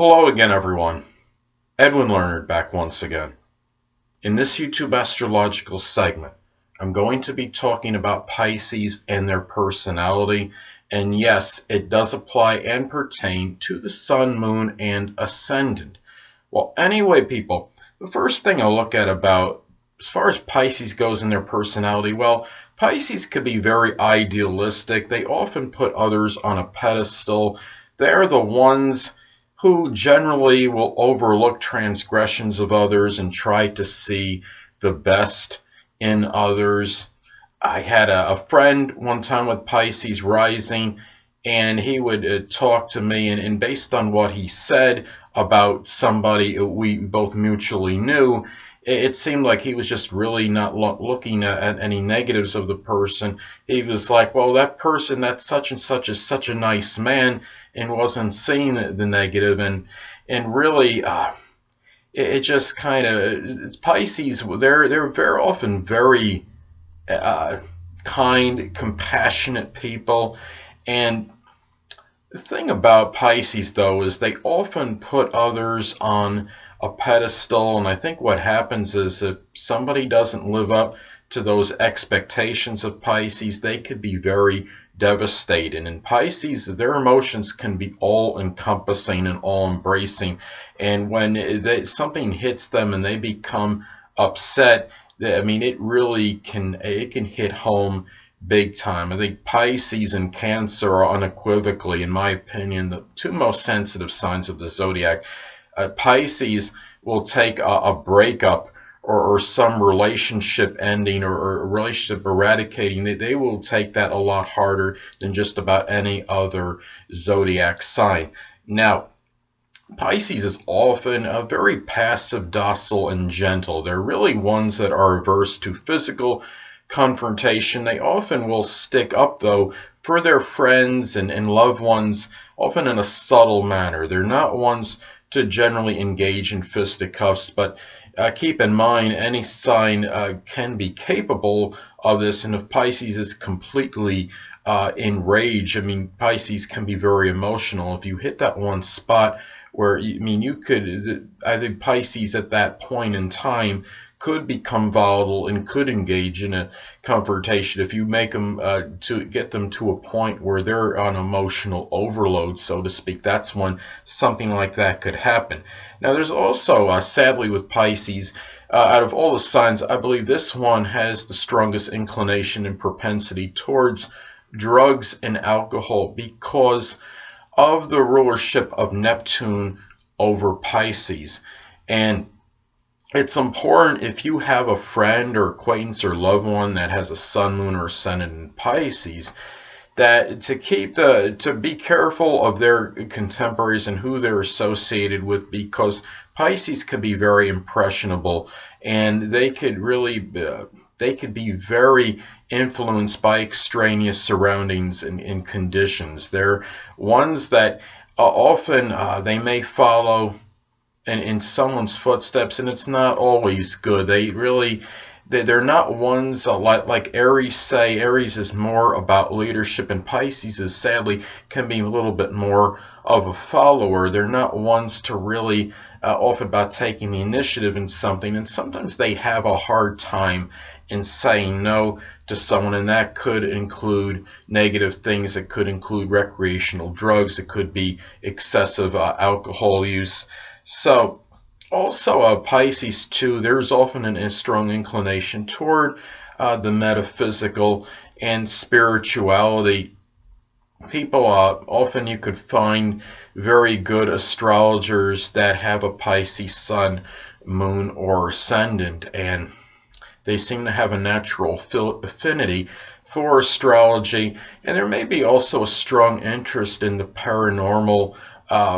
Hello again, everyone. Edwin Learnard back once again. In this YouTube astrological segment, I'm going to be talking about Pisces and their personality. And yes, it does apply and pertain to the Sun, Moon, and Ascendant. Well, anyway, people, the first thing I'll look at about as far as Pisces goes in their personality, well, Pisces could be very idealistic. They often put others on a pedestal. They're the ones who generally will overlook transgressions of others and try to see the best in others. I had a friend one time with Pisces rising, and he would talk to me, and based on what he said about somebody we both mutually knew, it seemed like he was just really not looking at any negatives of the person. He was like, well, that person, that such and such is such a nice man, and wasn't seeing the negative. And really, it just kind of, Pisces, they're very often very kind, compassionate people. And the thing about Pisces, though, is they often put others on a pedestal, and I think what happens is if somebody doesn't live up to those expectations of Pisces, they could be very devastating. And Pisces, their emotions can be all-encompassing and all-embracing, and when something hits them and they become upset, I mean, it really can hit home big time. I think Pisces and Cancer are unequivocally, in my opinion, the two most sensitive signs of the zodiac. Pisces will take a breakup or some relationship ending or a relationship eradicating. They will take that a lot harder than just about any other zodiac sign. Now, Pisces is often very passive, docile, and gentle. They're really ones that are averse to physical confrontation. They often will stick up, though, for their friends and loved ones, often in a subtle manner. They're not ones to generally engage in fisticuffs, but keep in mind any sign can be capable of this, and if Pisces is completely enraged, I mean, Pisces can be very emotional. If you hit that one spot where, you could, I think Pisces at that point in time could become volatile and could engage in a confrontation if you make them to get them to a point where they're on emotional overload, so to speak. That's when something like that could happen. Now, there's also, sadly with Pisces, out of all the signs, I believe this one has the strongest inclination and propensity towards drugs and alcohol because of the rulership of Neptune over Pisces. And it's important, if you have a friend or acquaintance or loved one that has a Sun, Moon, or Ascendant in Pisces, that to be careful of their contemporaries and who they're associated with, because Pisces could be very impressionable, and they could be very influenced by extraneous surroundings and conditions. They're ones that often they may follow in someone's footsteps, and it's not always good. They're not ones like Aries say. Aries is more about leadership, and Pisces is sadly can be a little bit more of a follower. They're not ones to really often about taking the initiative in something, and sometimes they have a hard time in saying no to someone, and that could include negative things. It could include recreational drugs. It could be excessive alcohol use. So also Pisces too, there's often a strong inclination toward the metaphysical and spirituality. People often you could find very good astrologers that have a Pisces Sun, Moon, or Ascendant, and they seem to have a natural affinity for astrology, and there may be also a strong interest in the paranormal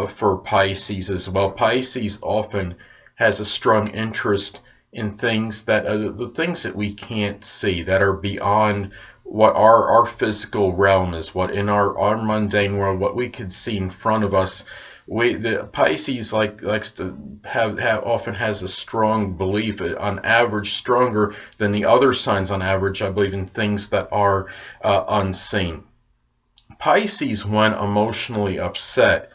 for Pisces as well. Pisces often has a strong interest in things that the things that we can't see, that are beyond what our physical realm is, what in our mundane world, what we could see in front of us. The Pisces likes to often has a strong belief, on average stronger than the other signs on average, I believe, in things that are unseen. Pisces, when emotionally upset,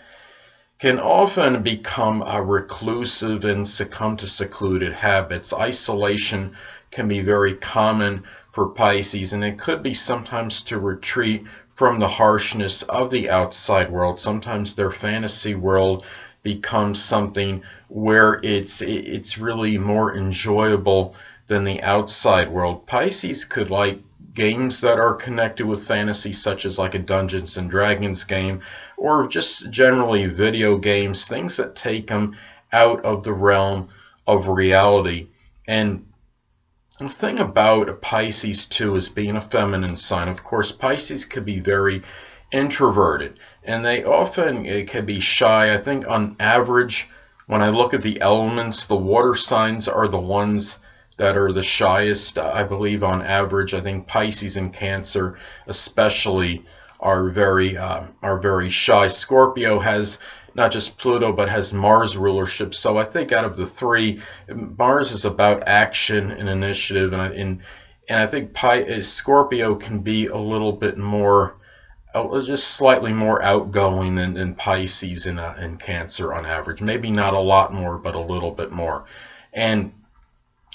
can often become reclusive and succumb to secluded habits. Isolation can be very common for Pisces, and it could be sometimes to retreat from the harshness of the outside world. Sometimes their fantasy world becomes something where it's really more enjoyable than the outside world. Pisces could like games that are connected with fantasy, such as like a Dungeons and Dragons game, or just generally video games, things that take them out of the realm of reality. And the thing about Pisces too is being a feminine sign. Of course, Pisces could be very introverted, and they often can be shy. I think on average, when I look at the elements, the water signs are the ones that are the shyest. I believe on average, I think Pisces and Cancer especially are very shy. Scorpio has not just Pluto, but has Mars rulership. So I think out of the three, Mars is about action and initiative, and I think Scorpio can be a little bit more, just slightly more outgoing than Pisces and Cancer on average. Maybe not a lot more, but a little bit more. And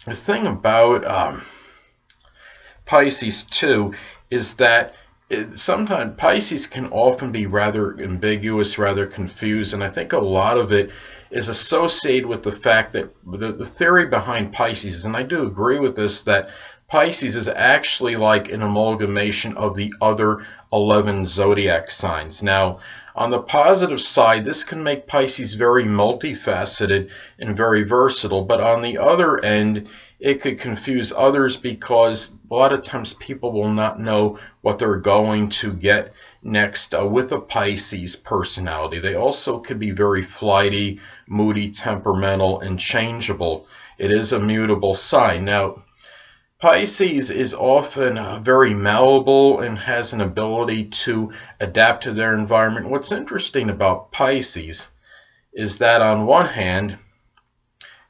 the thing about Pisces too is that sometimes Pisces can often be rather ambiguous, rather confused, and I think a lot of it is associated with the fact that the theory behind Pisces, and I do agree with this, that Pisces is actually like an amalgamation of the other 11 zodiac signs. Now, on the positive side, this can make Pisces very multifaceted and very versatile, but on the other end, it could confuse others because a lot of times people will not know what they're going to get next with a Pisces personality. They also could be very flighty, moody, temperamental, and changeable. It is a mutable sign. Now, Pisces is often very malleable and has an ability to adapt to their environment. What's interesting about Pisces is that on one hand,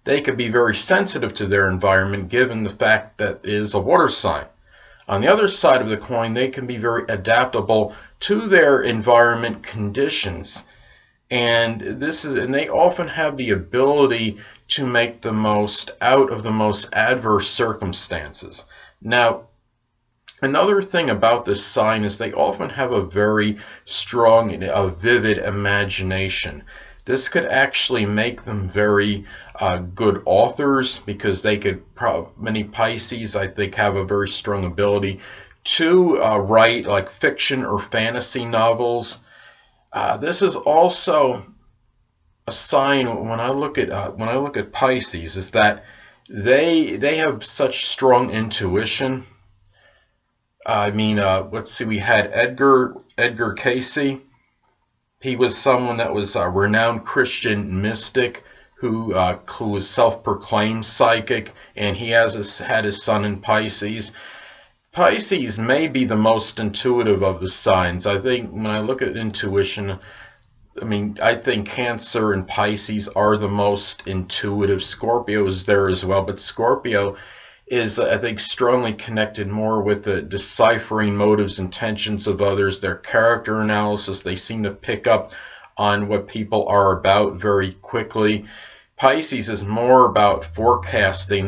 they could be very sensitive to their environment given the fact that it is a water sign. On the other side of the coin, they can be very adaptable to their environment conditions. And they often have the ability to make the most out of the most adverse circumstances. Now, another thing about this sign is they often have a very strong and vivid imagination. This could actually make them very good authors, because they could many Pisces, I think, have a very strong ability to write like fiction or fantasy novels. This is also a sign when I look at Pisces, is that they have such strong intuition. I mean, let's see, we had Edgar Cayce. He was someone that was a renowned Christian mystic who was self-proclaimed psychic, and he had his sun in Pisces. Pisces may be the most intuitive of the signs. I think when I look at intuition, I think Cancer and Pisces are the most intuitive. Scorpio is there as well, but Scorpio is, I think, strongly connected more with the deciphering motives, intentions of others, their character analysis. They seem to pick up on what people are about very quickly. Pisces is more about forecasting.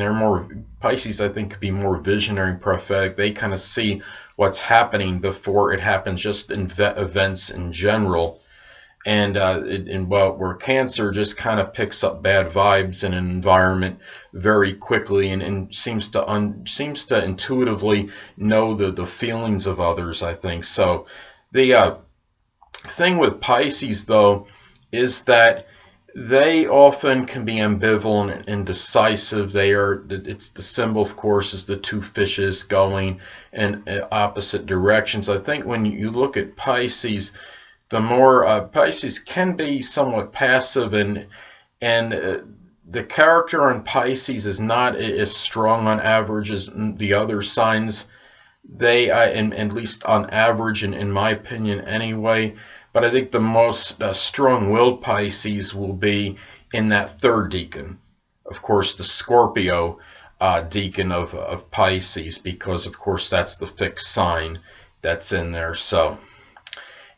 Pisces, I think, could be more visionary and prophetic. They kind of see what's happening before it happens, just in events in general. And where Cancer just kind of picks up bad vibes in an environment very quickly, and seems to intuitively know the feelings of others, I think. So the thing with Pisces, though, is that they often can be ambivalent and indecisive. It's the symbol, of course, is the two fishes going in opposite directions. I think when you look at Pisces, the more Pisces can be somewhat passive, and the character on Pisces is not as strong on average as the other signs. They, and at least on average, in my opinion anyway, but I think the most strong-willed Pisces will be in that third decan. Of course, the Scorpio decan of Pisces, because of course that's the fixed sign that's in there. So,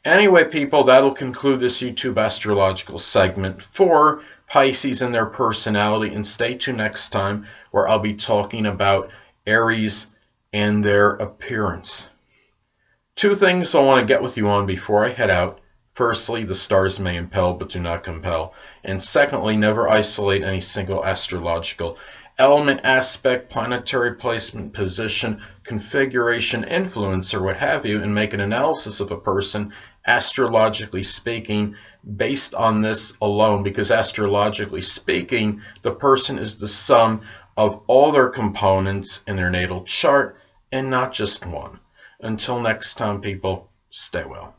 Anyway, people, that'll conclude this YouTube astrological segment for Pisces and their personality. And stay tuned next time, where I'll be talking about Aries and their appearance. Two things I want to get with you on before I head out. Firstly, the stars may impel but do not compel. And secondly, never isolate any single astrological element, aspect, planetary placement, position, configuration, influence, or what have you, and make an analysis of a person, astrologically speaking, based on this alone. Because astrologically speaking, the person is the sum of all their components in their natal chart, and not just one. Until next time, people, stay well.